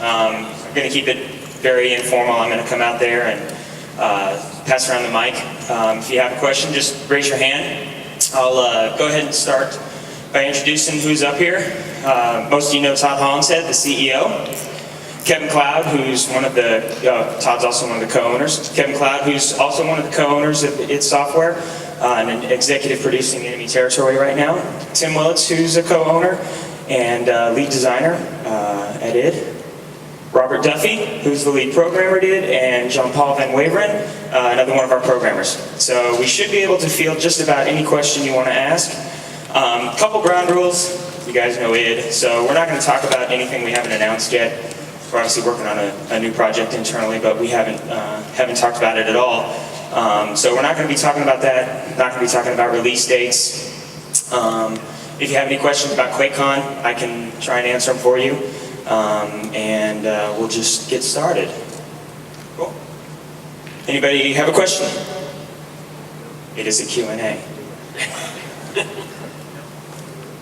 I'm going to keep it very informal. I'm going to come out there and pass around the mic. If you have a question, just raise your hand. I'll go ahead and start by introducing who's up here. Most of you know Todd Hollinshead, the CEO. Kevin Cloud, who's one of the, Todd's also one of the co-owners. Kevin Cloud, who's also one of the co-owners of id Software, and an executive producing Enemy Territory right now. Tim Willits, who's a co-owner and lead designer at id. Robert Duffy, who's the lead programmer at id, and Jean-Paul Van Waveren, another one of our programmers. So we should be able to field just about any question you want to ask. Couple ground rules. You guys know id, so we're not going to talk about anything we haven't announced yet. We're obviously working on a new project internally, but we haven't talked about it at all. So we're not going to be talking about that. Not going to be talking about release dates. If you have any questions about QuakeCon, I can try and answer them for you. And we'll just get started. Cool. Anybody have a question? It is a Q&A.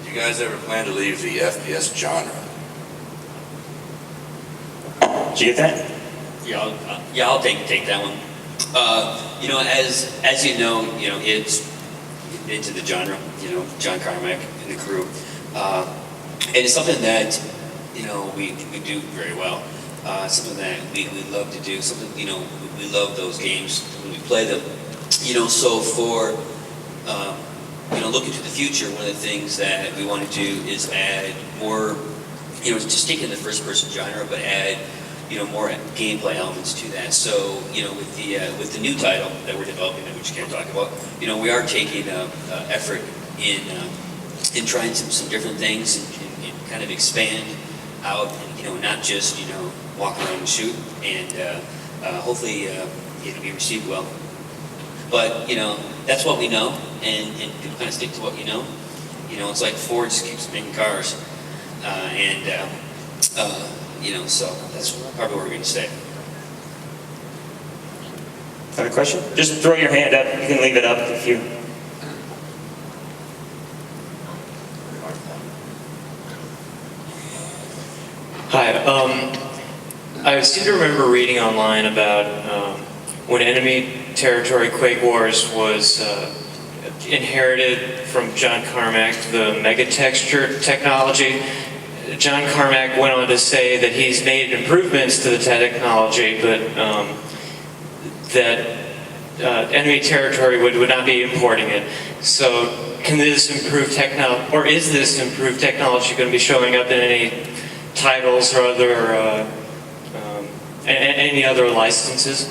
Do you guys ever plan to leave the FPS genre? Did you get that? Yeah, I'll take that one. You know, as you know, it's into the genre. You know, John Carmack and the crew, and it's something that we do very well. Something that we love to do. Something we love those games when we play them. So for looking to the future, one of the things that we want to do is add more. To stick in the first-person genre, but add more gameplay elements to that. So with the new title that we're developing, that we just can't talk about, we are taking effort in trying some different things and kind of expand out, not just walk around and shoot, and hopefully it'll be received well. But that's what we know, and people kind of stick to what you know. It's like Ford just keeps making cars, so that's probably where we're going to stay. Have a question? Just throw your hand up. You can leave it up if you... Hi. I seem to remember reading online about when Enemy Territory Quake Wars was inherited from John Carmack, the mega texture technology. John Carmack went on to say that he's made improvements to the technology, but that Enemy Territory would not be importing it. So can this improved technology, or is this improved technology going to be showing up in any titles or other any other licenses?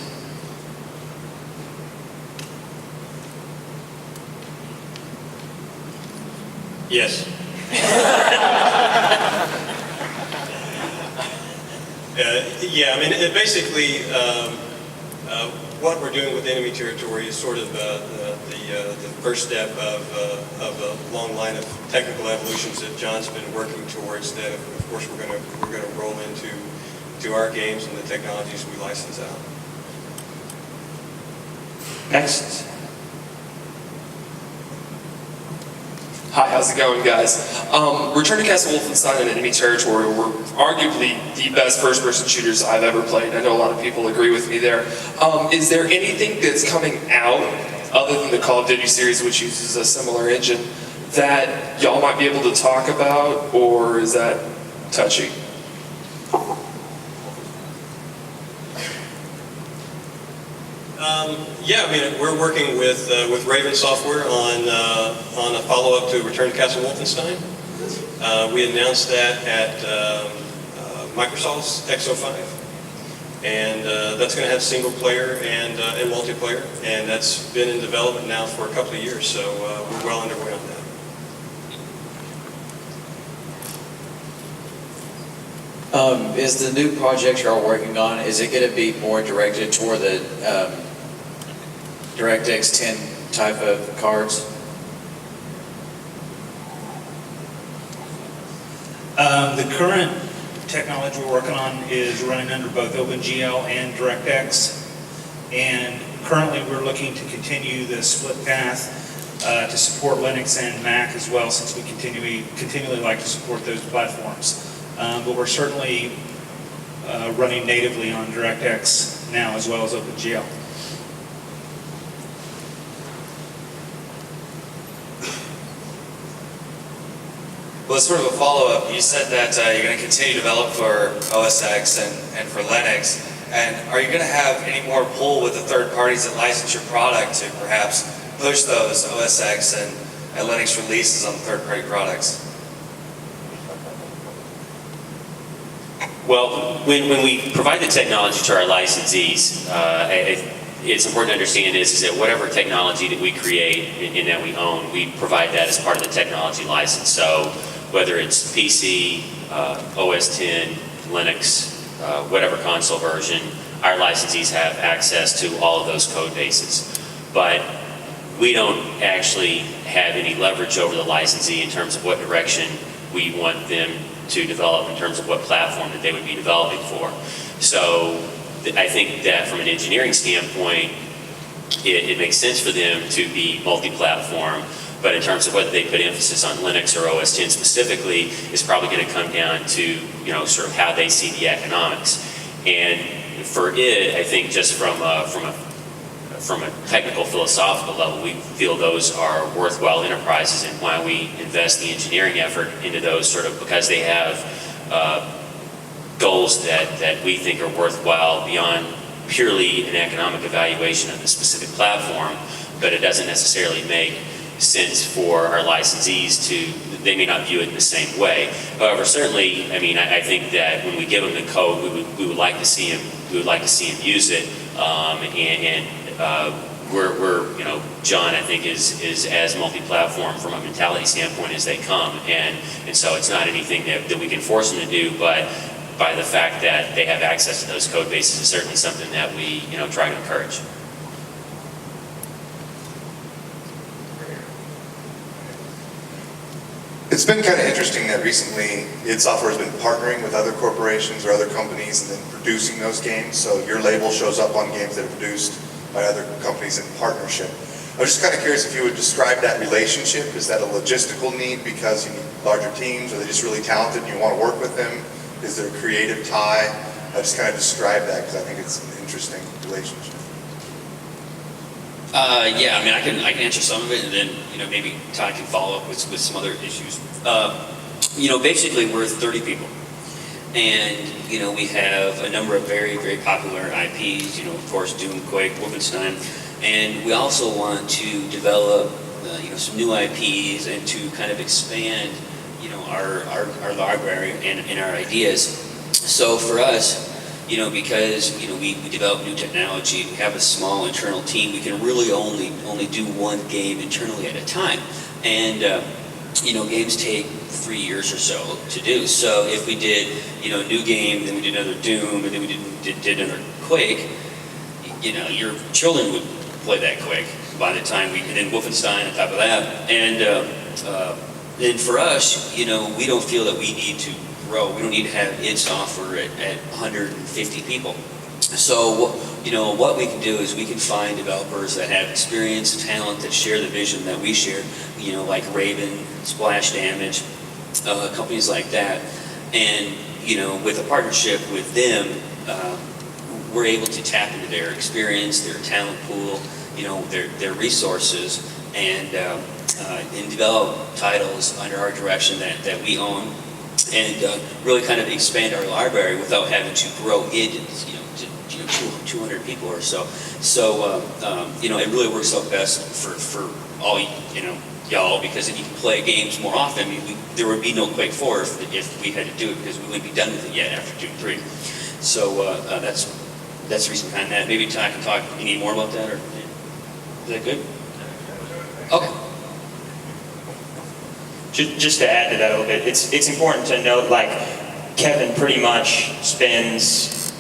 Yes. Yeah, I mean, basically, what we're doing with Enemy Territory is sort of the first step of a long line of technical evolutions that John's been working towards. That, of course, we're going to roll into our games and the technologies we license out. Next. Hi, how's it going, guys? Return to Castle Wolfenstein and Enemy Territory were arguably the best first-person shooters I've ever played. I know a lot of people agree with me there. Is there anything that's coming out, other than the Call of Duty series, which uses a similar engine, that y'all might be able to talk about, or is that touchy? Yeah, I mean, we're working with Raven Software on a follow-up to Return to Castle Wolfenstein. We announced that at Microsoft's XO5, and that's going to have single player and multiplayer, and that's been in development now for a couple of years, so we're well underway on that. Is the new project you're all working on, is it going to be more directed toward the DirectX 10 type of cards? The current technology we're working on is running under both OpenGL and DirectX, and currently we're looking to continue the split path to support Linux and Mac as well, since we continually like to support those platforms. But we're certainly running natively on DirectX now as well as OpenGL. Well, as sort of a follow-up, you said that you're going to continue to develop for OS X and for Linux. And are you going to have any more pull with the third parties that license your product to perhaps push those OS X and Linux releases on third-party products? Well, when we provide the technology to our licensees, it's important to understand is that whatever technology that we create and that we own, we provide that as part of the technology license. So whether it's PC, OS X, Linux, whatever console version, our licensees have access to all of those code bases. But we don't actually have any leverage over the licensee in terms of what direction we want them to develop in terms of what platform that they would be developing for. So I think that from an engineering standpoint, it makes sense for them to be multi-platform, but in terms of whether they put emphasis on Linux or OS X specifically, is probably going to come down to, sort of how they see the economics. And for it, I think just from a technical, philosophical level, we feel those are worthwhile enterprises, and why we invest the engineering effort into those sort of because they have goals that we think are worthwhile beyond purely an economic evaluation of the specific platform, but it doesn't necessarily make sense for our licensees they may not view it in the same way. However, certainly, I think that when we give them the code, we would like to see them use it, we're John, I think, is as multi-platform from a mentality standpoint as they come, and so it's not anything that we can force them to do, but by the fact that they have access to those code bases is certainly something that we try to encourage. It's been kind of interesting that recently id Software has been partnering with other corporations or other companies and then producing those games. So your label shows up on games that are produced by other companies in partnership. I was just kind of curious if you would describe that relationship. Is that a logistical need because you need larger teams? Are they just really talented and you want to work with them? Is there a creative tie? I just kind of describe that because I think it's an interesting relationship. Yeah, I can answer some of it, and then maybe Todd can follow up with some other issues. Basically we're 30 people, and we have a number of very, very popular IPs. Of course, Doom, Quake, Wolfenstein, and we also want to develop some new IPs and to kind of expand our library and our ideas. So for us, because we develop new technology, we have a small internal team, we can really only do one game internally at a time, and games take 3 years or so to do. So if we did a new game, then we did another Doom, and then we did another Quake, your children would play that Quake by the time and then Wolfenstein on top of that, and then for us, we don't feel that we need to grow. We don't need to have id Software at 150 people. So, what we can do is we can find developers that have experience, talent, that share the vision that we share, like Raven, Splash Damage, companies like that. And, with a partnership with them, we're able to tap into their experience, their talent pool, their resources, and develop titles under our direction that we own, and really kind of expand our library without having to grow it to 200 people or so. So it really works out best for all y'all, because if you can play games more often, there would be no Quake 4 if we had to do it, because we wouldn't be done with it yet after Doom 3. So that's the reason behind that. Maybe Todd can talk any more about that, or is that good? Okay. Just to add to that a little bit, it's important to note, like, Kevin pretty much spends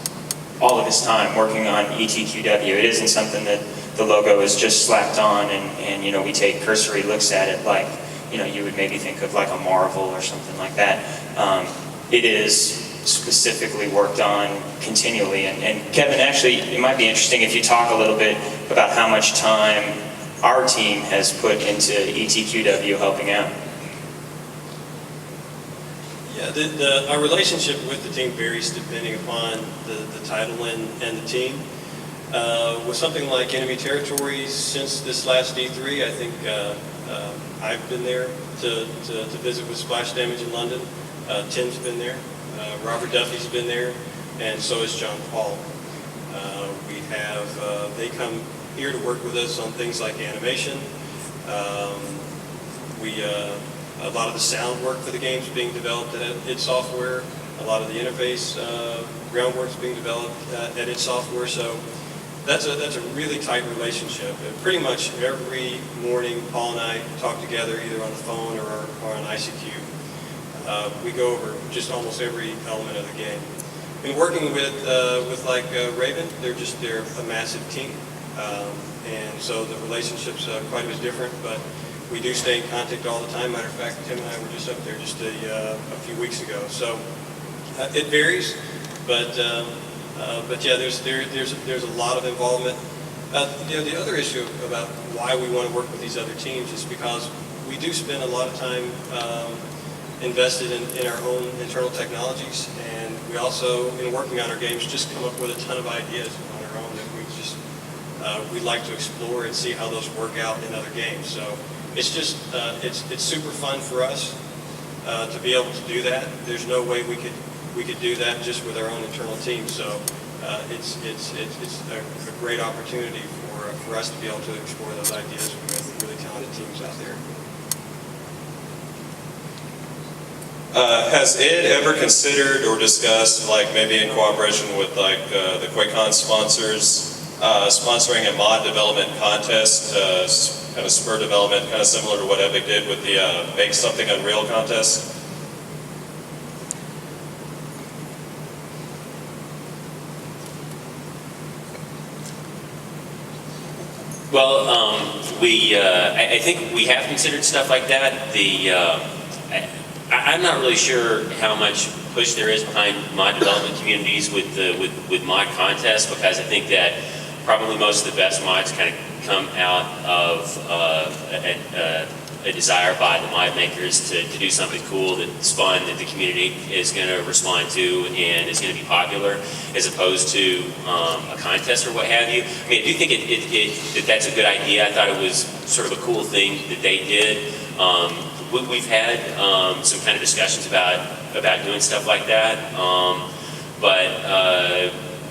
all of his time working on ETQW. It isn't something that the logo is just slapped on and we take cursory looks at it like, you would maybe think of like a Marvel or something like that. It is specifically worked on continually. And Kevin, actually, it might be interesting if you talk a little bit about how much time our team has put into ETQW helping out. Yeah, Yeah, our relationship with the team varies depending upon the title and the team. With something like enemy territories, since this last E3, I think I've been there to visit with Splash Damage in London. Tim's been there, Robert Duffy's been there, and so has John Paul. They come here to work with us on things like animation. A lot of the sound work for the game's being developed at id Software. A lot of the interface groundwork's being developed at id Software. So that's a really tight relationship. And pretty much every morning, Paul and I talk together either on the phone or on ICQ. We go over just almost every element of the game. And working with like Raven, they're a massive team. And so the relationship's quite a bit different, but we do stay in contact all the time. Matter of fact, Tim and I were just up there just a few weeks ago. So it varies, but yeah, there's a lot of involvement. The other issue about why we want to work with these other teams is because we do spend a lot of time invested in our own internal technologies, and we also, in working on our games, just come up with a ton of ideas on our own that we like to explore and see how those work out in other games. So it's just it's super fun for us to be able to do that. There's no way we could do that just with our own internal team. So it's a great opportunity for us to be able to explore those ideas with really talented teams out there. Has id ever considered or discussed, like maybe in cooperation with like the QuakeCon sponsors, sponsoring a mod development contest, kind of spur development, kind of similar to what Epic did with the Make Something Unreal contest? Well, I think we have considered stuff like that. I'm not really sure how much push there is behind mod development communities with mod contests, because I think that probably most of the best mods kind of come out of a desire by the mod makers to do something cool that's fun, that the community is going to respond to and is going to be popular, as opposed to a contest or what have you. I mean, I do think that's a good idea. I thought it was sort of a cool thing that they did. We've had some kind of discussions about doing stuff like that, but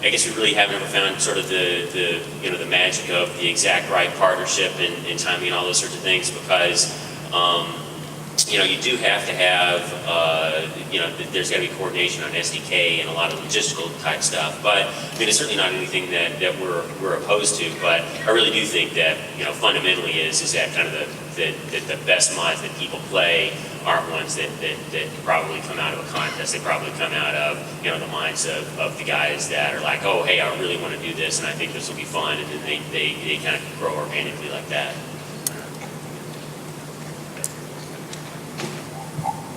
I guess we really haven't ever found sort of the magic of the exact right partnership and timing and all those sorts of things, because you do have to have there's got to be coordination on SDK and a lot of logistical type stuff. But I mean, it's certainly not anything that we're opposed to. But I really do think that fundamentally is that kind of the best mods that people play aren't ones that probably come out of a contest. They probably come out of the minds of the guys that are like, oh hey, I really want to do this and I think this will be fun, and then they kind of grow organically like that.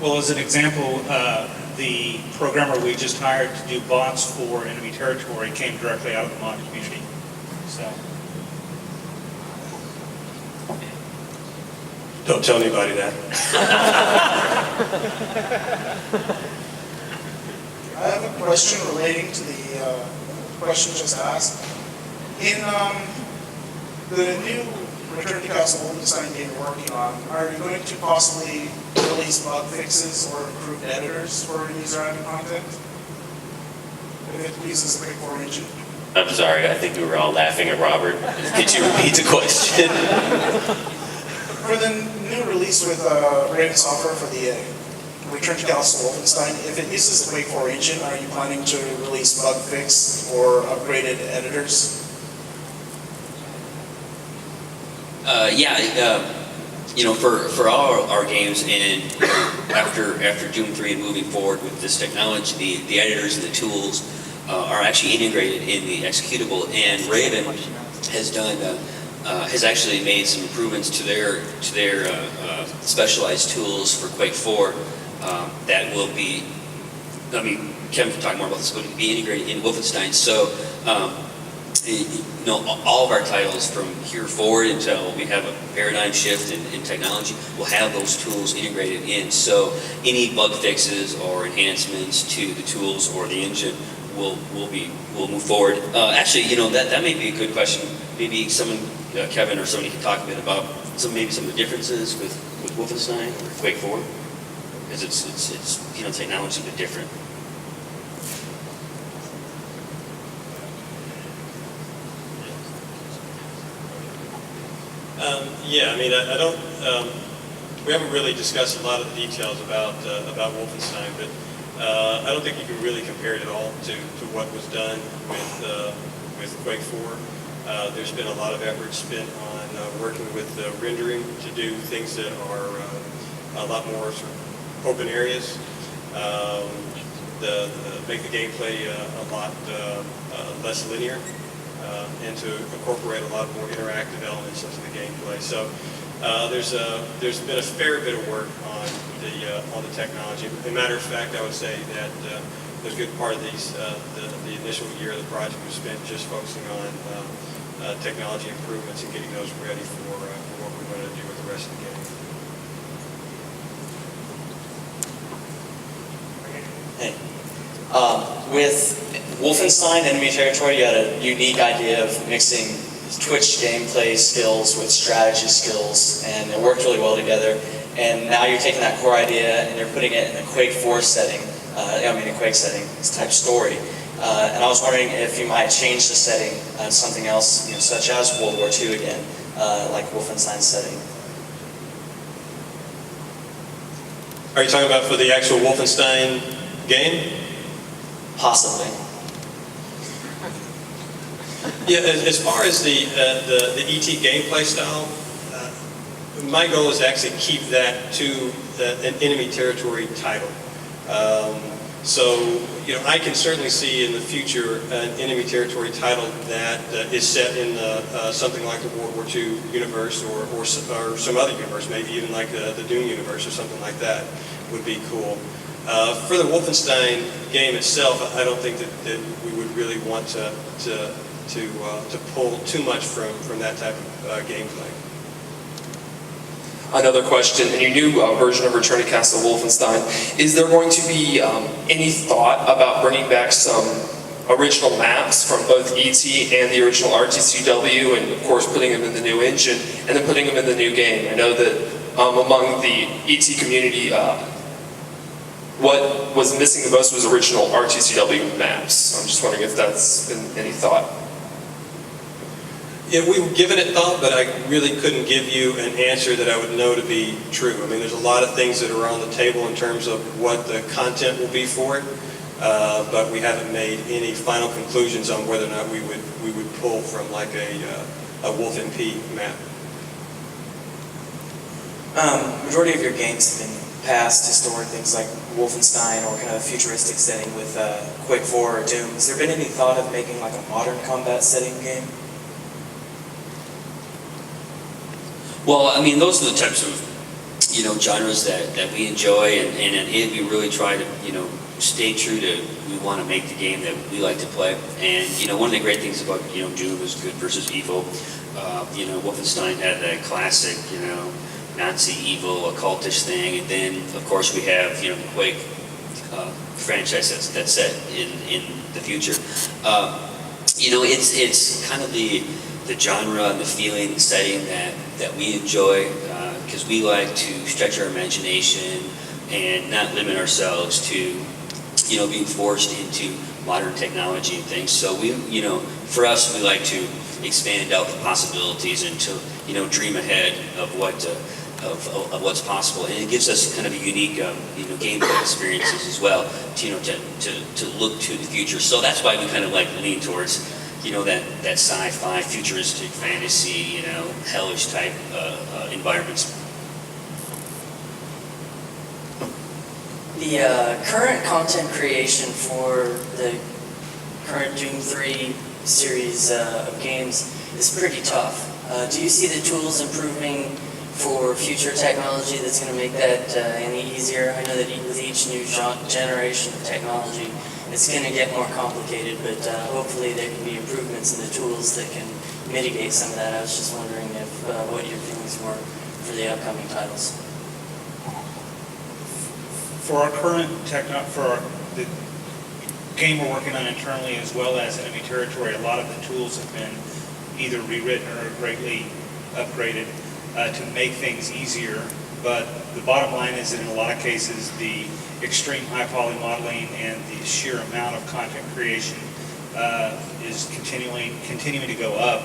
Well, as an example, the programmer we just hired to do bots for enemy territory came directly out of the mod community. So. Don't tell anybody that. I have a question relating to the question just asked. In the new Return to Castle Wolfenstein game you're working on, are you going to possibly release bug fixes or improved editors for user-added content? If it uses the QuakeCon engine? I'm sorry, I think we were all laughing at Robert. Could you repeat the question? For the new release with Raven Software for the Return to Castle Wolfenstein, if it uses the QuakeCon engine, are you planning to release bug fix or upgraded editors? For all our games, and after Doom 3 and moving forward with this technology, the editors and the tools are actually integrated in the executable, and Raven has actually made some improvements to their specialized tools for Quake 4 that will be, Kevin can talk more about this, but be integrated in Wolfenstein. So all of our titles from here forward until we have a paradigm shift in technology will have those tools integrated in. So any bug fixes or enhancements to the tools or the engine will move forward. Actually, that may be a good question. Maybe someone, Kevin or somebody, can talk a bit about maybe some of the differences with Wolfenstein or Quake 4, because it's technology a bit different. Yeah, I mean, I don't, we haven't really discussed a lot of the details about Wolfenstein, but I don't think you can really compare it at all to what was done with Quake 4. There's been a lot of effort spent on working with rendering to do things that are a lot more sort of open areas, make the gameplay a lot less linear, and to incorporate a lot more interactive elements into the gameplay. So there's been a fair bit of work on the technology. As a matter of fact, I would say that a good part of the initial year of the project was spent just focusing on technology improvements and getting those ready for what we want to do with the rest of the game. Hey. With Wolfenstein Enemy Territory, you had a unique idea of mixing Twitch gameplay skills with strategy skills, and it worked really well together. And now you're taking that core idea and you're putting it in a Quake 4 setting, a Quake setting, this type story. And I was wondering if you might change the setting to something else, such as World War II again, like Wolfenstein setting. Are you talking about for the actual Wolfenstein game? Possibly. Yeah, as far as the ET gameplay style, my goal is to actually keep that to an enemy territory title. So, I can certainly see in the future an enemy territory title that is set in something like the World War II universe or some other universe, maybe even like the Doom universe or something like that would be cool. For the Wolfenstein game itself, I don't think that we would really want to pull too much from that type of gameplay. Another question, in your new version of Return to Castle Wolfenstein, is there going to be any thought about bringing back some original maps from both ET and the original RTCW, and of course putting them in the new engine, and then putting them in the new game? I know that among the ET community, what was missing the most was original RTCW maps. I'm just wondering if that's been any thought. Yeah, we've given it thought, but I really couldn't give you an answer that I would know to be true. I mean, there's a lot of things that are on the table in terms of what the content will be for it, but we haven't made any final conclusions on whether or not we would pull from like a Wolf MP map. Majority of your games have been past historic things like Wolfenstein or kind of a futuristic setting with Quake 4 or Doom. Has there been any thought of making like a modern combat setting game? Well, I mean, those are the types of, genres that we enjoy, and we really try to, stay true to, we want to make the game that we like to play. And, one of the great things about, Doom is good versus evil. Wolfenstein had that classic, Nazi evil, occultish thing, and then, of course, we have, the Quake franchise that's set in the future. It's kind of the genre and the feeling and setting that we enjoy, because we like to stretch our imagination and not limit ourselves to, being forced into modern technology and things. So for us, we like to expand out the possibilities and to, dream ahead of what's possible, and it gives us kind of a unique, gameplay experiences as well, to look to the future. So that's why we kind of like lean towards, that sci-fi, futuristic, fantasy, hellish type environments. The current content creation for the current Doom 3 series of games is pretty tough. Do you see the tools improving for future technology that's going to make that any easier? I know that with each new generation of technology, it's going to get more complicated, but hopefully there can be improvements in the tools that can mitigate some of that. I was just wondering if what your feelings were for the upcoming titles. For our current the game we're working on internally as well as enemy territory, a lot of the tools have been either rewritten or greatly upgraded to make things easier. But the bottom line is that in a lot of cases, the extreme high poly modeling and the sheer amount of content creation is continuing to go up,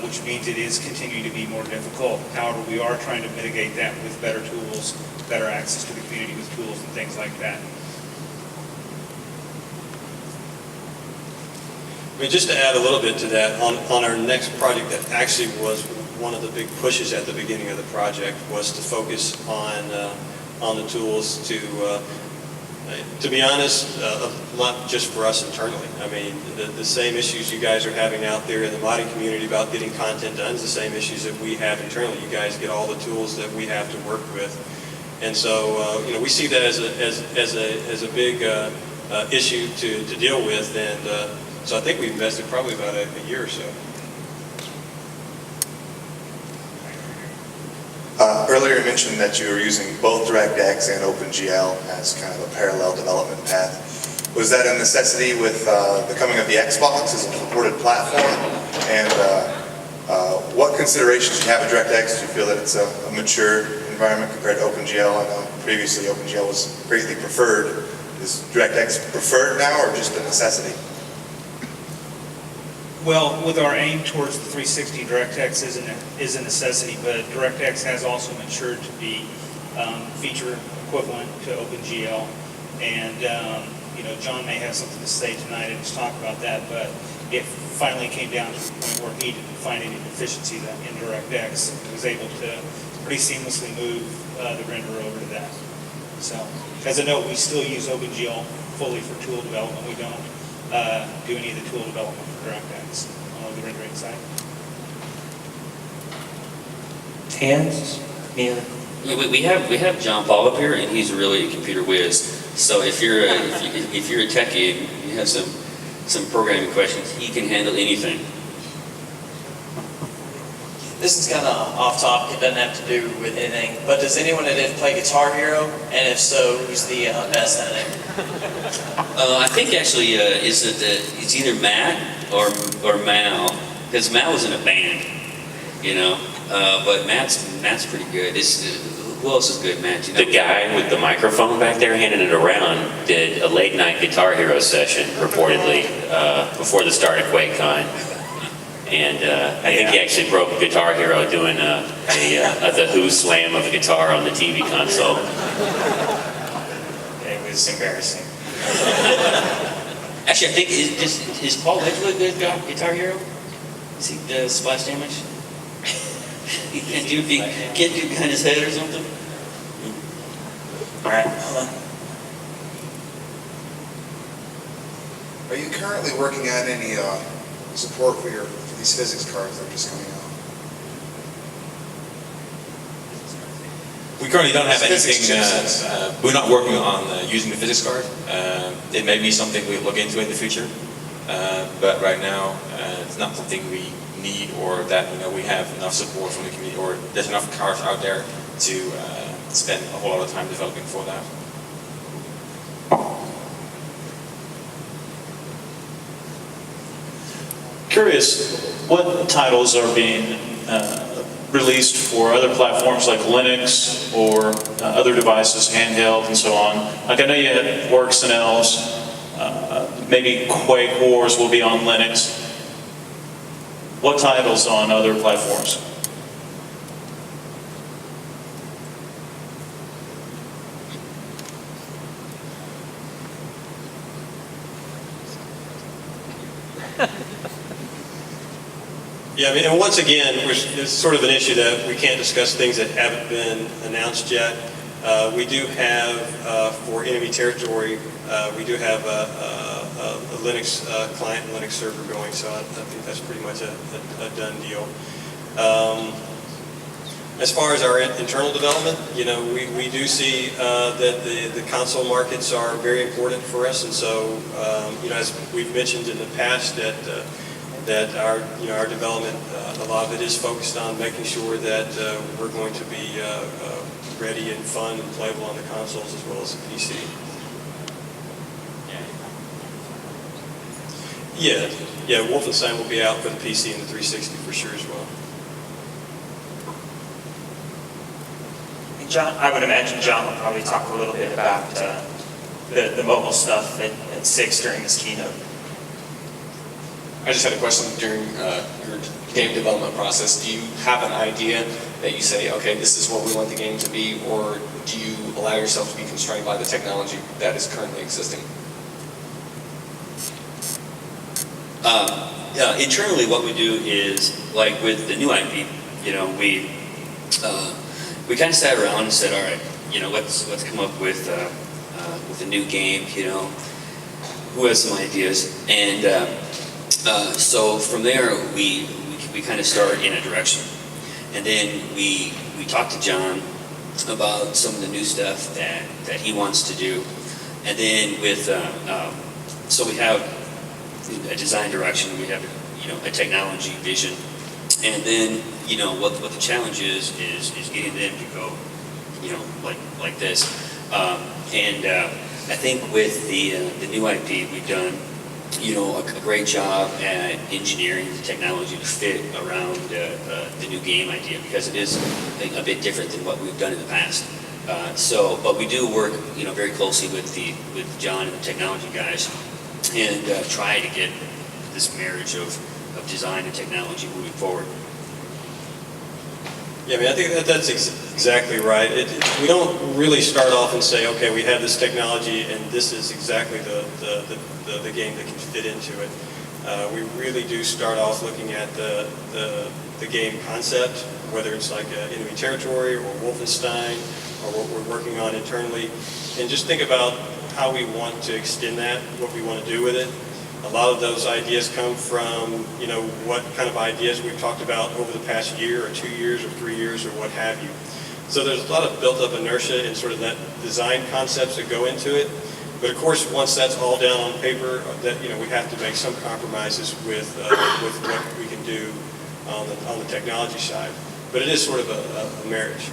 which means it is continuing to be more difficult. However, we are trying to mitigate that with better tools, better access to the community with tools and things like that. I mean, just to add a little bit to that, on our next project that actually was one of the big pushes at the beginning of the project was to focus on the tools to be honest, not just for us internally. I mean, the same issues you guys are having out there in the modding community about getting content done is the same issues that we have internally. You guys get all the tools that we have to work with. And so, we see that as a big issue to deal with. And so I think we invested probably about a year or so. Earlier you mentioned that you were using both DirectX and OpenGL as kind of a parallel development path. Was that a necessity with the coming of the Xbox as a supported platform? And what considerations do you have with DirectX? Do you feel that it's a mature environment compared to OpenGL? I know previously OpenGL was greatly preferred. Is DirectX preferred now or just a necessity? Well, with our aim towards the 360, DirectX is a necessity, but DirectX has also matured to be feature equivalent to OpenGL. And, John may have something to say tonight and just talk about that, but it finally came down to the point where he didn't find any deficiencies in DirectX. He was able to pretty seamlessly move the render over to that. So, as a note, we still use OpenGL fully for tool development. We don't do any of the tool development for DirectX on the rendering side. Hands? Yeah. We have John Paul up here, and he's really a computer whiz. So if you're a techie and you have some programming questions, he can handle anything. This is kind of off topic. It doesn't have to do with anything. But does anyone that did play Guitar Hero? And if so, who's the best at it? I think actually it's either Matt or Mal, because Mal was in a band, but Matt's pretty good. Who else is good, Matt? The guy with the microphone back there handing it around did a late night Guitar Hero session reportedly before the start of QuakeCon, and I think he actually broke Guitar Hero doing the Who slam of a guitar on the TV console. It was embarrassing. Actually, I think is Paul Edgewood good Guitar Hero? Is he splash damage? He can't do behind his head or something. All right, hold on. Are you currently working on any support for these physics cards that are just coming out? We currently don't have anything. We're not working on using the physics card. It may be something we'll look into in the future, but right now it's not something we need, or that we have enough support from the community, or there's enough cards out there to spend a whole lot of time developing for that. Curious, what titles are being released for other platforms like Linux or other devices, handheld and so on? Like I know you had Works and Elves, maybe Quake Wars will be on Linux. What titles on other platforms? Yeah, I mean, and once again, it's sort of an issue that we can't discuss things that haven't been announced yet. We do have, for enemy territory, we do have a Linux client and Linux server going, so I think that's pretty much a done deal. As far as our internal development, we do see that the console markets are very important for us, and so, as we've mentioned in the past, that our development, a lot of it is focused on making sure that we're going to be ready and fun and playable on the consoles as well as the PC. Yeah, Wolfenstein will be out for the PC and the 360 for sure as well. John, I would imagine John will probably talk a little bit about the mobile stuff at 6 during this keynote. I just had a question during your game development process. Do you have an idea that you say, okay, this is what we want the game to be, or do you allow yourself to be constrained by the technology that is currently existing? Internally, what we do is, like with the new IP, we kind of sat around and said, all right, let's come up with a new game. Who has some ideas? And so from there, we kind of start in a direction, and then we talk to John about some of the new stuff that he wants to do, and then so we have a design direction, we have a technology vision, and then what the challenge is getting them to go like this, and I think with the new IP we've done a great job at engineering the technology to fit around the new game idea, because it is a bit different than what we've done in the past. But we do work very closely with John and the technology guys, and try to get this marriage of design and technology moving forward. Yeah, I think that's exactly right. We don't really start off and say, okay, we have this technology and this is exactly the game that can fit into it. We really do start off looking at the game concept, whether it's like enemy territory or Wolfenstein or what we're working on internally, and just think about how we want to extend that, what we want to do with it. A lot of those ideas come from, what kind of ideas we've talked about over the past year or 2 years or 3 years or what have you. So there's a lot of built-up inertia in sort of that design concepts that go into it. But of course, once that's all down on paper, that we have to make some compromises with what we can do on the technology side. But it is sort of a marriage,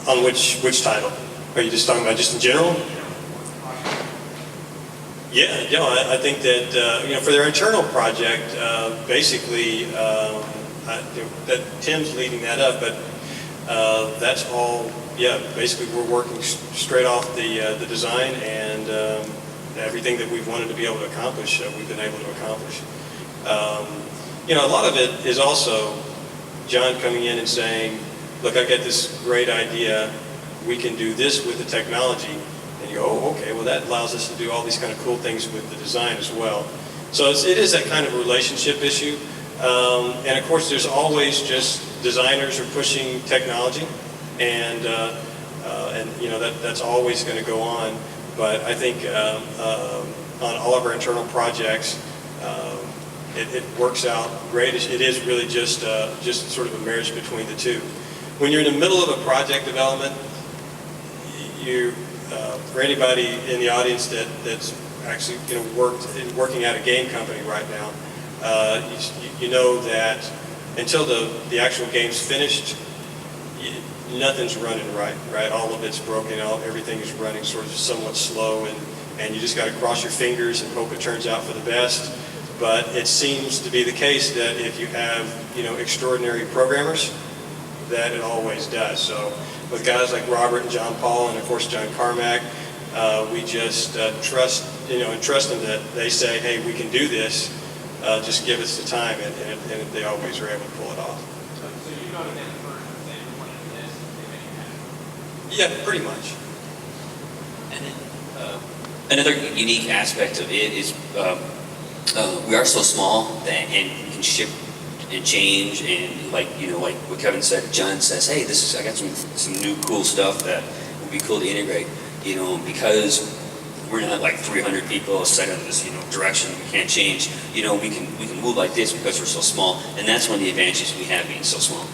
On which title? Are you just talking about just in general? Yeah, I think that for their internal project, basically that Tim's leading that up, but that's all. Yeah, basically we're working straight off the design, and everything that we've wanted to be able to accomplish, we've been able to accomplish. A lot of it is also John coming in and saying, look, I got this great idea, we can do this with the technology. And you go, oh, okay, well that allows us to do all these kind of cool things with the design as well. So it is that kind of relationship issue. And of course there's always just designers are pushing technology, and that's always going to go on. But I think on all of our internal projects, it works out great. It is really just sort of a marriage between the two. When you're in the middle of a project development, for anybody in the audience that's actually working at a game company right now, you know that until the actual game's finished, nothing's running right? All of it's broken out, everything is running sort of somewhat slow, and you just got to cross your fingers and hope it turns out for the best. But it seems to be the case that if you have extraordinary programmers, that it always does. So with guys like Robert and John Paul, and of course John Carmack, we just trust them that they say, hey, we can do this, just give us the time, and they always are able to pull it off. So you go to them first and say, we want to do this, and they make it happen. Yeah, pretty much. And then another unique aspect of it is we are so small and we can ship and change, and like what Kevin said, John says, hey, I got some new cool stuff that would be cool to integrate, because we're not like 300 people set in this, direction we can't change. We can move like this because we're so small, and that's one of the advantages we have being so small.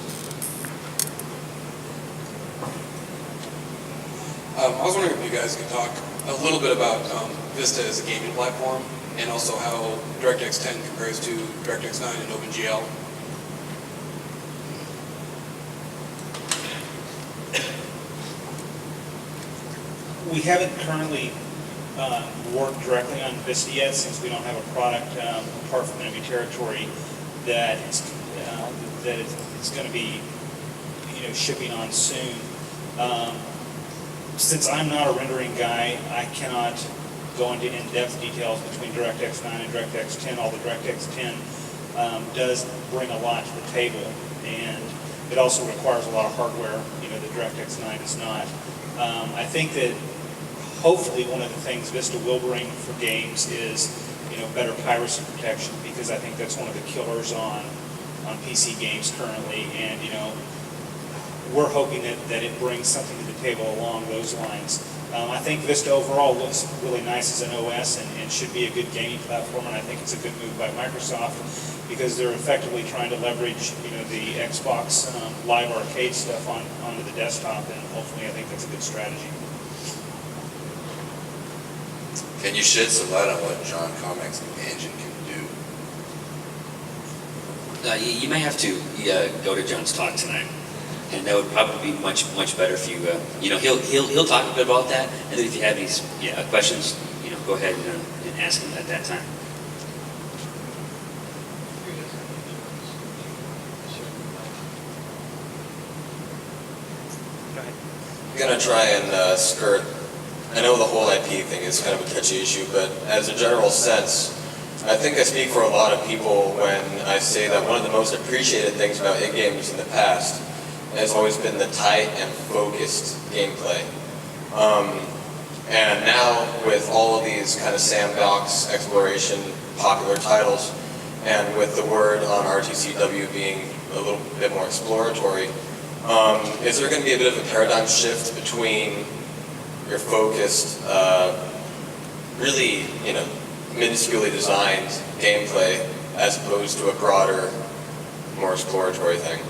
I was wondering if you guys could talk a little bit about Vista as a gaming platform, and also how DirectX 10 compares to DirectX 9 and OpenGL. We haven't currently worked directly on Vista yet, since we don't have a product apart from Enemy Territory that it's going to be shipping on soon. Since I'm not a rendering guy, I cannot go into in-depth details between DirectX 9 and DirectX 10. Although DirectX 10 does bring a lot to the table, and it also requires a lot of hardware that DirectX 9 does not. I think that hopefully one of the things Vista will bring for games is better piracy protection, because I think that's one of the killers on PC games currently, and we're hoping that it brings something to the table along those lines. I think Vista overall looks really nice as an OS and should be a good gaming platform, and I think it's a good move by Microsoft, because they're effectively trying to leverage the Xbox Live Arcade stuff onto the desktop, and hopefully I think that's a good strategy. Can you shed some light on what John Carmack's engine can do? You may have to go to John's talk tonight, and that would probably be much better if you he'll talk a bit about that, and then if you have any questions, go ahead and ask him at that time. I'm going to try and skirt, I know the whole IP thing is kind of a touchy issue, but as a general sense, I think I speak for a lot of people when I say that one of the most appreciated things about hit games in the past has always been the tight and focused gameplay. And now with all of these kind of sandbox exploration popular titles, and with the word on RTCW being a little bit more exploratory, is there going to be a bit of a paradigm shift between your focused, really, minusculely designed gameplay as opposed to a broader, more exploratory thing?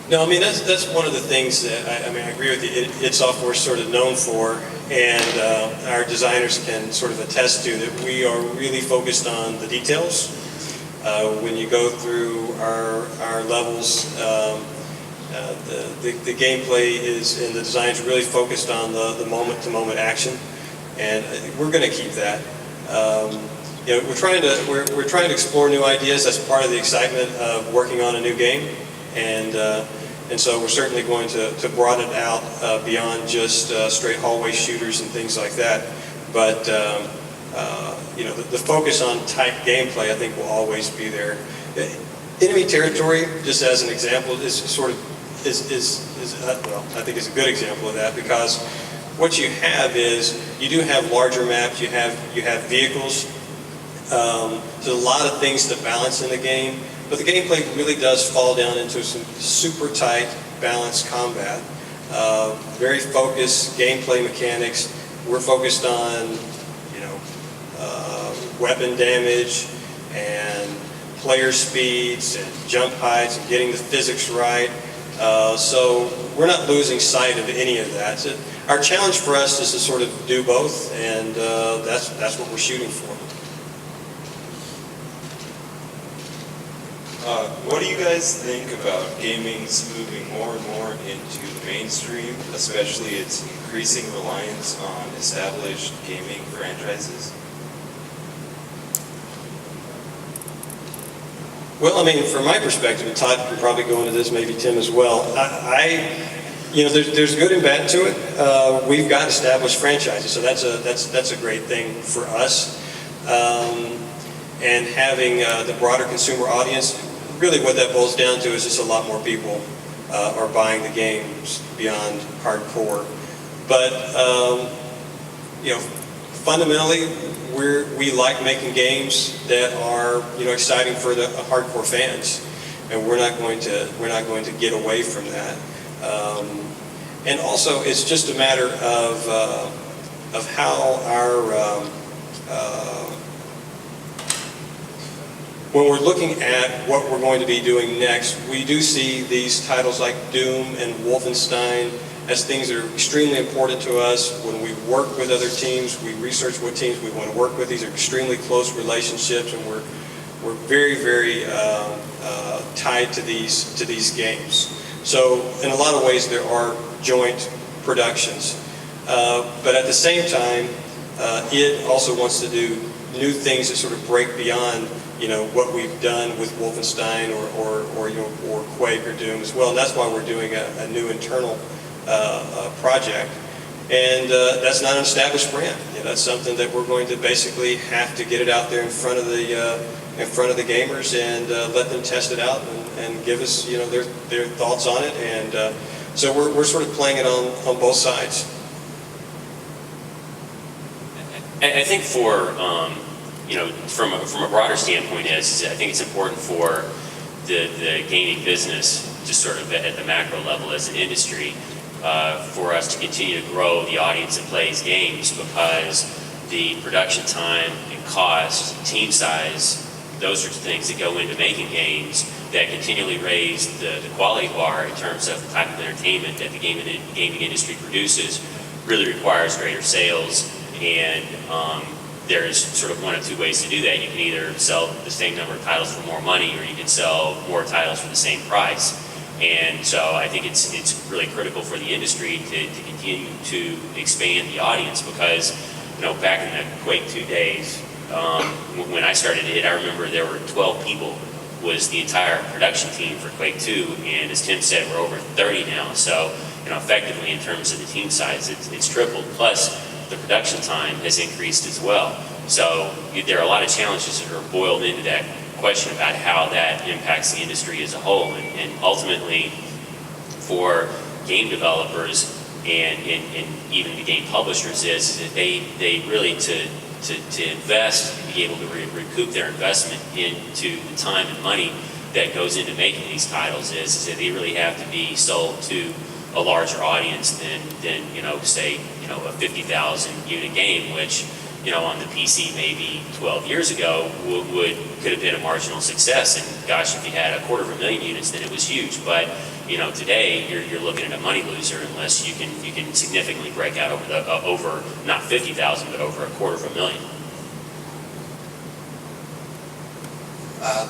No, that's one of the things that I agree with you. id Software is sort of known for, and our designers can sort of attest to that. We are really focused on the details. When you go through our levels, the gameplay is, and the design is really focused on the moment-to-moment action, and we're going to keep that. We're trying to explore new ideas. That's part of the excitement of working on a new game, and so we're certainly going to broaden it out beyond just straight hallway shooters and things like that. But the focus on tight gameplay, I think, will always be there. Enemy Territory, just as an example, well, I think is a good example of that, because what you have is you do have larger maps, you have vehicles, there's a lot of things to balance in the game, but the gameplay really does fall down into some super tight, balanced combat. Very focused gameplay mechanics. We're focused on weapon damage and player speeds and jump heights and getting the physics right. So we're not losing sight of any of that. So our challenge for us is to sort of do both, and that's what we're shooting for. What do you guys think about gaming's moving more and more into the mainstream, especially its increasing reliance on established gaming franchises? Well, from my perspective, and Todd can probably go into this, maybe Tim as well, there's good and bad to it. We've got established franchises, so that's a great thing for us. And having the broader consumer audience, really what that boils down to is just a lot more people are buying the games beyond hardcore. But fundamentally, we like making games that are exciting for the hardcore fans, and we're not going to get away from that. And also, it's just a matter of how our, when we're looking at what we're going to be doing next, we do see these titles like Doom and Wolfenstein as things that are extremely important to us. When we work with other teams, we research what teams we want to work with. These are extremely close relationships, and we're very, very tied to these games. So in a lot of ways, there are joint productions. But at the same time, it also wants to do new things that sort of break beyond, what we've done with Wolfenstein or Quake or Doom as well. And that's why we're doing a new internal project. And that's not an established brand. That's something that we're going to basically have to get it out there in front of the gamers and let them test it out and give us their thoughts on it. And so we're sort of playing it on both sides. I think from a broader standpoint, I think it's important for the gaming business, just sort of at the macro level as an industry, for us to continue to grow the audience that plays games, because the production time and cost, team size, those sorts of things that go into making games that continually raise the quality bar in terms of the type of entertainment that the gaming industry produces really requires greater sales. And there's sort of one of two ways to do that. You can either sell the same number of titles for more money, or you can sell more titles for the same price. And so I think it's really critical for the industry to continue to expand the audience, because back in the Quake 2 days, when I started it, I remember there were 12 people was the entire production team for Quake 2, and as Tim said, we're over 30 now. So effectively in terms of the team size, it's tripled. Plus the production time has increased as well. So there are a lot of challenges that are boiled into that question about how that impacts the industry as a whole. And ultimately, for game developers and even the game publishers, is that they really to invest and be able to recoup their investment into the time and money that goes into making these titles is that they really have to be sold to a larger audience than say a 50,000 unit game, which on the PC maybe 12 years ago could have been a marginal success. And gosh, if you had 250,000 units, then it was huge. But today you're looking at a money loser unless you can significantly break out over not 50,000 but over 250,000.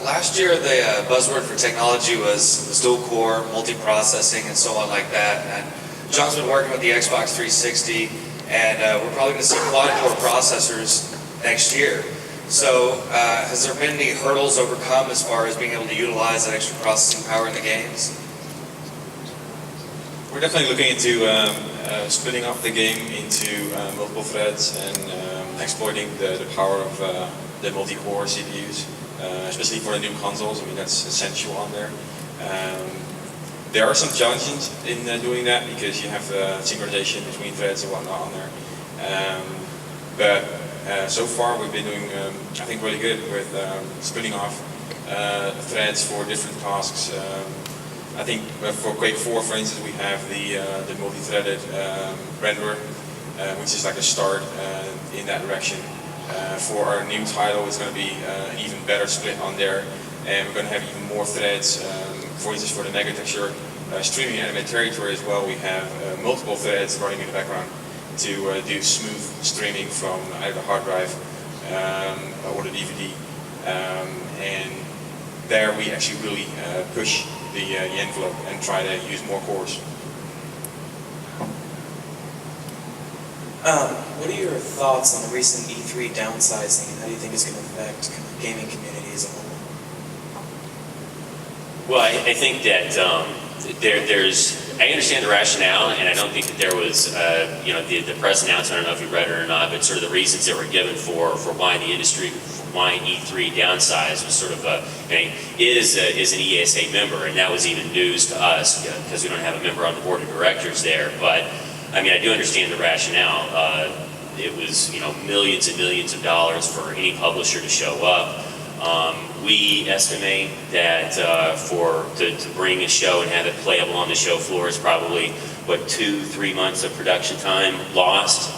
Last year, the buzzword for technology was dual core, multi-processing, and so on like that. And John's been working with the Xbox 360, and we're probably going to see quad-core processors next year. So has there been any hurdles overcome as far as being able to utilize that extra processing power in the games? We're definitely looking into splitting up the game into multiple threads and exploiting the power of the multi-core CPUs. Especially for the new consoles. I mean, that's essential on there. There are some challenges in doing that, because you have synchronization between threads and whatnot on there. But so far we've been doing, I think, really good with splitting off threads for different tasks. I think for Quake 4, for instance, we have the multi-threaded renderer, which is like a start in that direction. For our new title, it's going to be an even better split on there, and we're going to have even more threads. For instance, for the mega texture streaming animate territory as well, we have multiple threads running in the background to do smooth streaming from either the hard drive or the DVD. And there we actually really push the envelope and try to use more cores. What are your thoughts on the recent E3 downsizing, and how do you think it's going to affect the gaming community as a whole? Well, I think that I understand the rationale, and I don't think that there was, the press announcement, I don't know if you read it or not, but sort of the reasons that were given for why the industry, why E3 downsized was sort of is an ESA member, and that was even news to us, because we don't have a member on the board of directors there. But I mean, I do understand the rationale. It was, millions and millions of dollars for any publisher to show up. We estimate that to bring a show and have it playable on the show floor is probably, 2-3 months of production time lost.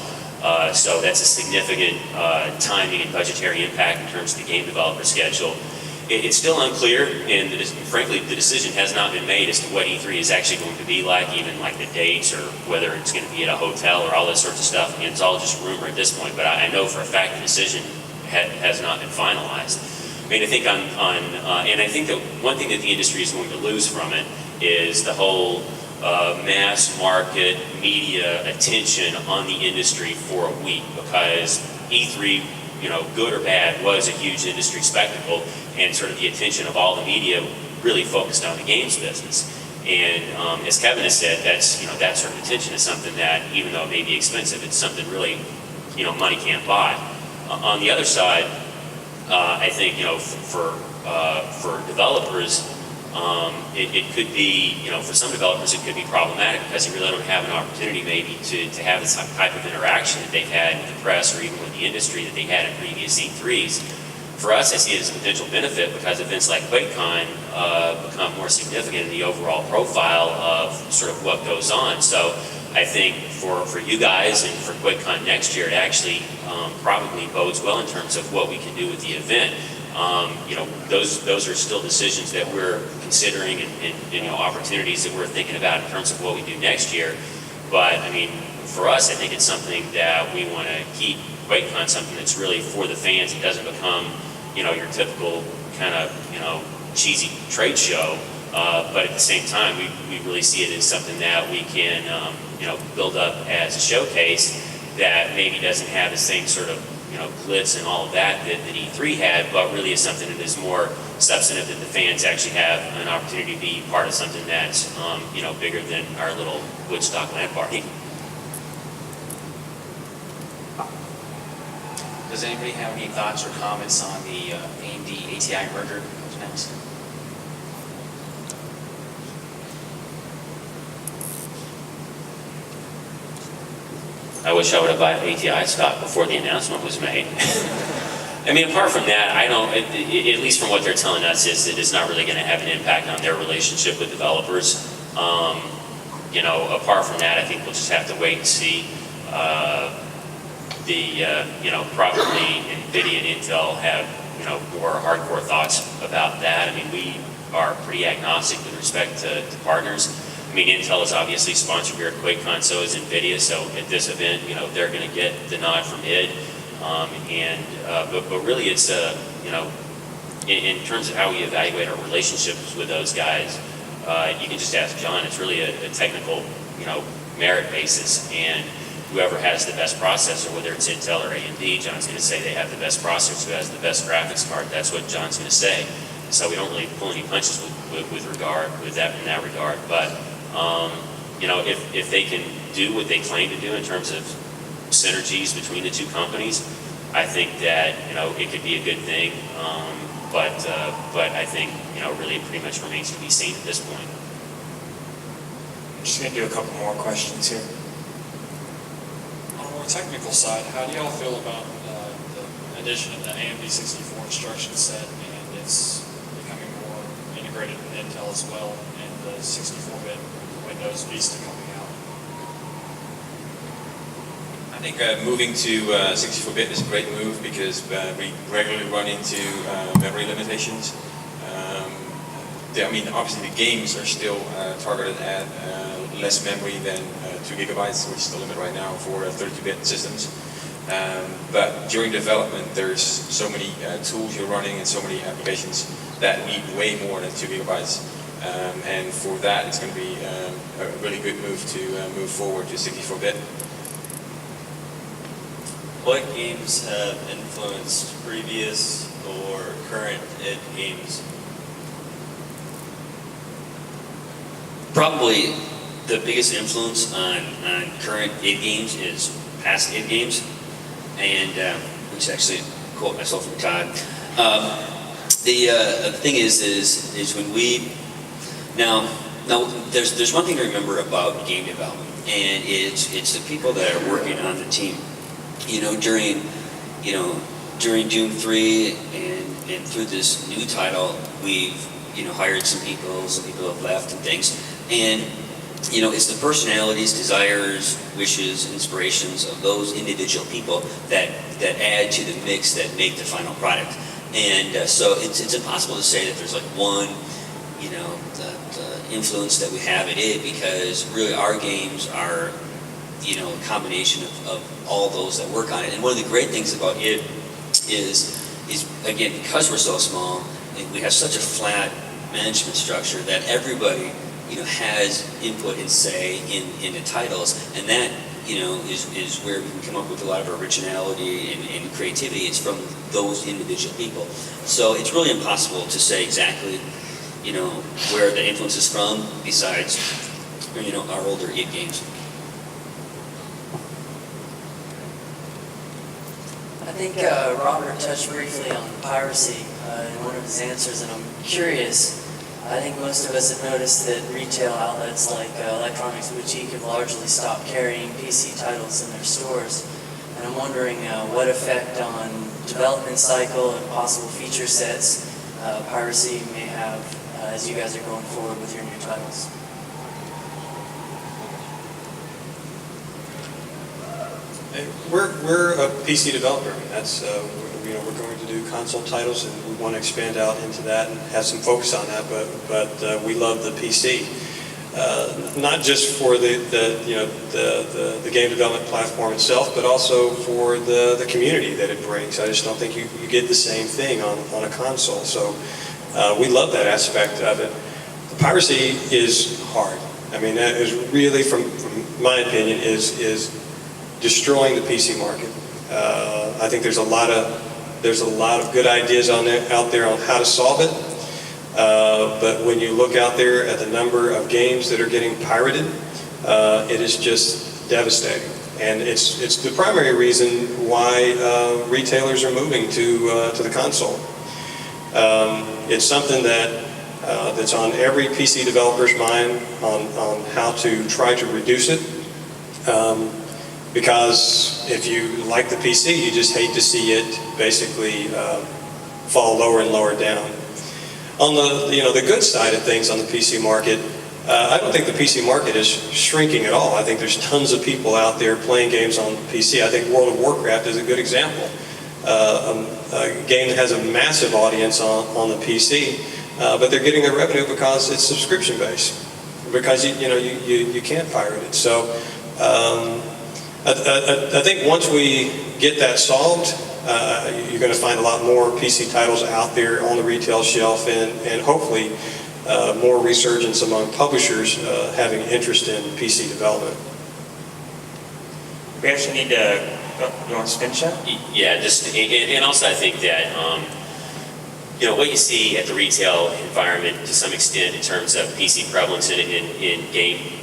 So that's a significant timing and budgetary impact in terms of the game developer schedule. It's still unclear, and frankly, the decision has not been made as to what E3 is actually going to be like, even like the dates or whether it's going to be at a hotel or all that sorts of stuff. I mean, it's all just rumor at this point, but I know for a fact the decision has not been finalized. I mean, I think and I think that one thing that the industry is going to lose from it is the whole mass market media attention on the industry for a week, because E3, good or bad, was a huge industry spectacle, and sort of the attention of all the media really focused on the games business. And as Kevin has said, that's that sort of attention is something that, even though it may be expensive, it's something really money can't buy. On the other side, I think for developers, it could be, for some developers, it could be problematic because they really don't have an opportunity maybe to have this type of interaction that they've had with the press or even with the industry that they had in previous E3s. For us, I see it as a potential benefit because events like QuakeCon become more significant in the overall profile of sort of what goes on. So I think for you guys and for QuakeCon next year, it actually probably bodes well in terms of what we can do with the event. Those are still decisions that we're considering and opportunities that we're thinking about in terms of what we do next year. But I mean, for us, I think it's something that we want to keep QuakeCon something that's really for the fans. It doesn't become your typical kind of cheesy trade show. But at the same time, we really see it as something that we can build up as a showcase that maybe doesn't have the same sort of glitz and all of that E3 had, but really is something that is more substantive, that the fans actually have an opportunity to be part of something that's bigger than our little Woodstock land party. Does anybody have any thoughts or comments on the AMD ATI merger that was announced? I wish I would have bought ATI stock before the announcement was made. I mean, apart from that, I don't, at least from what they're telling us, is that it's not really going to have an impact on their relationship with developers. Apart from that, I think we'll just have to wait and see. Probably NVIDIA and Intel have, more hardcore thoughts about that. I mean, we are pretty agnostic with respect to partners. I mean, Intel is obviously sponsored here at QuakeCon, so is NVIDIA, so at this event, they're going to get the nod from id. But really it's, in terms of how we evaluate our relationships with those guys, you can just ask John. It's really a technical, merit basis, and whoever has the best processor, whether it's Intel or AMD, John's going to say they have the best processor, who has the best graphics card. That's what John's going to say. So we don't really pull any punches in that regard. But if they can do what they claim to do in terms of synergies between the two companies, I think that it could be a good thing. But I think really it pretty much remains to be seen at this point. I'm just going to do a couple more questions here. On a more technical side, how do y'all feel about the addition of the AMD 64 instruction set, and it's becoming more integrated with Intel as well, and the 64-bit Windows Vista coming out? I think moving to 64-bit is a great move because we regularly run into memory limitations. Obviously the games are still targeted at less memory than 2 gigabytes, which is the limit right now for 32-bit systems. But during development, there's so many tools you're running and so many applications that need way more than 2 gigabytes. And for that, it's going to be a really good move to move forward to 64-bit. What games have influenced previous or current id games? Probably the biggest influence on current id games is past id games, and which actually quote myself from Todd. The thing is when we now there's one thing to remember about game development, and it's the people that are working on the team. During Doom 3 and and through this new title, we've, hired some people have left and things. And, it's the personalities, desires, wishes, inspirations of those individual people that add to the mix that make the final product. And so it's impossible to say that there's like one, the influence that we have in it, because really our games are, a combination of all those that work on it. And one of the great things about it is again, because we're so small, and we have such a flat management structure that everybody, has input and say in the titles, and that, is where we can come up with a lot of originality and creativity. It's from those individual people. So it's really impossible to say exactly, where the influence is from, besides, our older id games. I think Robert touched briefly on piracy in one of his answers, and I'm curious. I think most of us have noticed that retail outlets like Electronics Boutique have largely stopped carrying PC titles in their stores. And I'm wondering what effect on development cycle and possible feature sets piracy may have as you guys are going forward with your new titles. We're a PC developer. That's we're going to do console titles, and we want to expand out into that and have some focus on that. But we love the PC, not just for the game development platform itself, but also for the community that it brings. I just don't think you get the same thing on a console. So we love that aspect of it. The piracy is hard. I mean, that is really, from my opinion, is destroying the PC market. I think there's a lot of good ideas out there on how to solve it. But when you look out there at the number of games that are getting pirated, it is just devastating. And it's the primary reason why retailers are moving to the console. It's something that's on every PC developer's mind on how to try to reduce it. Because if you like the PC, you just hate to see it basically fall lower and lower down. On the good side of things on the PC market, I don't think the PC market is shrinking at all. I think there's tons of people out there playing games on PC. I think World of Warcraft is a good example. A game that has a massive audience on the PC, but they're getting their revenue because it's subscription based, because you can't pirate it. So I think once we get that solved, you're going to find a lot more PC titles out there on the retail shelf, and hopefully more resurgence among publishers having interest in PC development. We actually need to. You want to finish up? Yeah, and also I think that what you see at the retail environment to some extent in terms of PC prevalence in game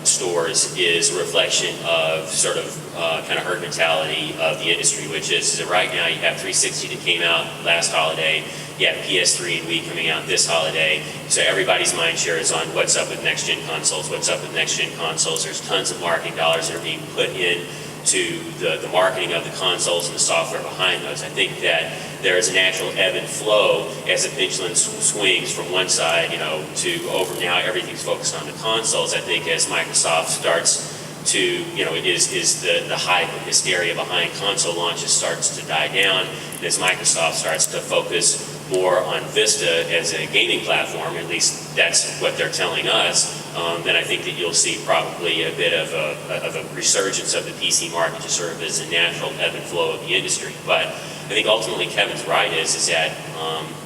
stores is a reflection of sort of kind of herd mentality of the industry, which is that right now you have 360 that came out last holiday, you have PS3 and Wii coming out this holiday, so everybody's mind share is on what's up with next-gen consoles, what's up with next-gen consoles. There's tons of marketing dollars that are being put in to the marketing of the consoles and the software behind those. I think that there is a natural ebb and flow as the pendulum swings from one side, to over now everything's focused on the consoles. I think as Microsoft starts to, is the hype and hysteria behind console launches starts to die down, and as Microsoft starts to focus more on Vista as a gaming platform, at least that's what they're telling us, then I think that you'll see probably a bit of a resurgence of the PC market just sort of as a natural ebb and flow of the industry. But I think ultimately Kevin's right is that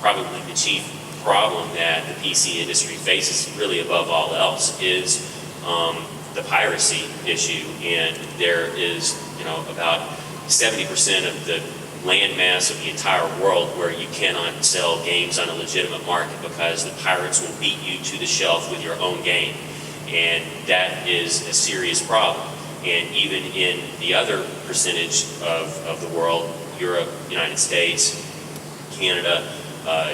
probably the chief problem that the PC industry faces really above all else is the piracy issue. And there is, about 70% of the land mass of the entire world where you cannot sell games on a legitimate market because the pirates will beat you to the shelf with your own game. And that is a serious problem. And even in the other percentage of the world, Europe, United States, Canada,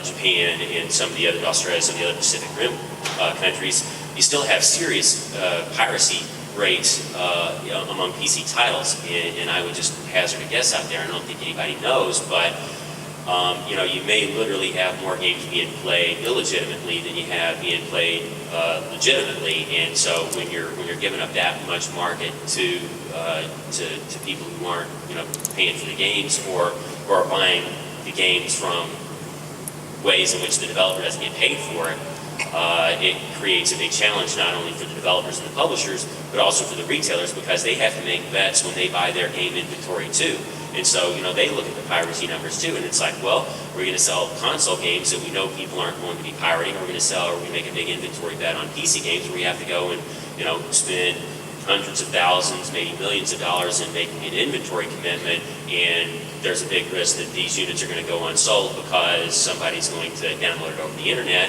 Japan, and some of the other, Australia, some of the other Pacific Rim countries, you still have serious piracy rates among PC titles, and I would just hazard a guess out there. I don't think anybody knows, but You may literally have more games being played illegitimately than you have being played legitimately, and so when you're giving up that much market to people who aren't paying for the games or are buying the games from ways in which the developer doesn't get paid for it, it creates a big challenge not only for the developers and the publishers, but also for the retailers, because they have to make bets when they buy their game inventory too. And so, they look at the piracy numbers too, and it's like, well, we're going to sell console games that we know people aren't going to be pirating, or we're going to make a big inventory bet on PC games where we have to go and, spend hundreds of thousands, maybe millions of dollars in making an inventory commitment, and there's a big risk that these units are going to go unsold because somebody's going to download it over the internet.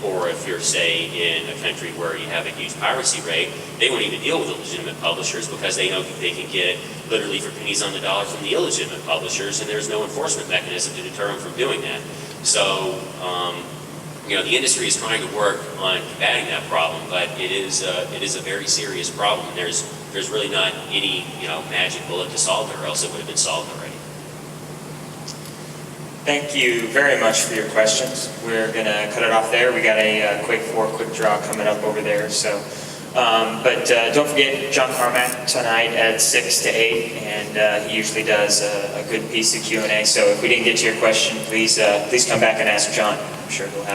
Or if you're, say, in a country where you have a huge piracy rate, they won't even deal with the legitimate publishers because they know they can get it literally for pennies on the dollar from the illegitimate publishers, and there's no enforcement mechanism to deter them from doing that. So, the industry is trying to work on combating that problem, but it is a very serious problem. There's really not any magic bullet to solve it, or else it would have been solved already. Thank you very much for your questions. We're going to cut it off there. We got a Quake 4 quick draw coming up over there. So, but don't forget John Carmack tonight at 6 to 8, and he usually does a good piece of Q&A. So if we didn't get to your question, please come back and ask John. I'm sure he'll have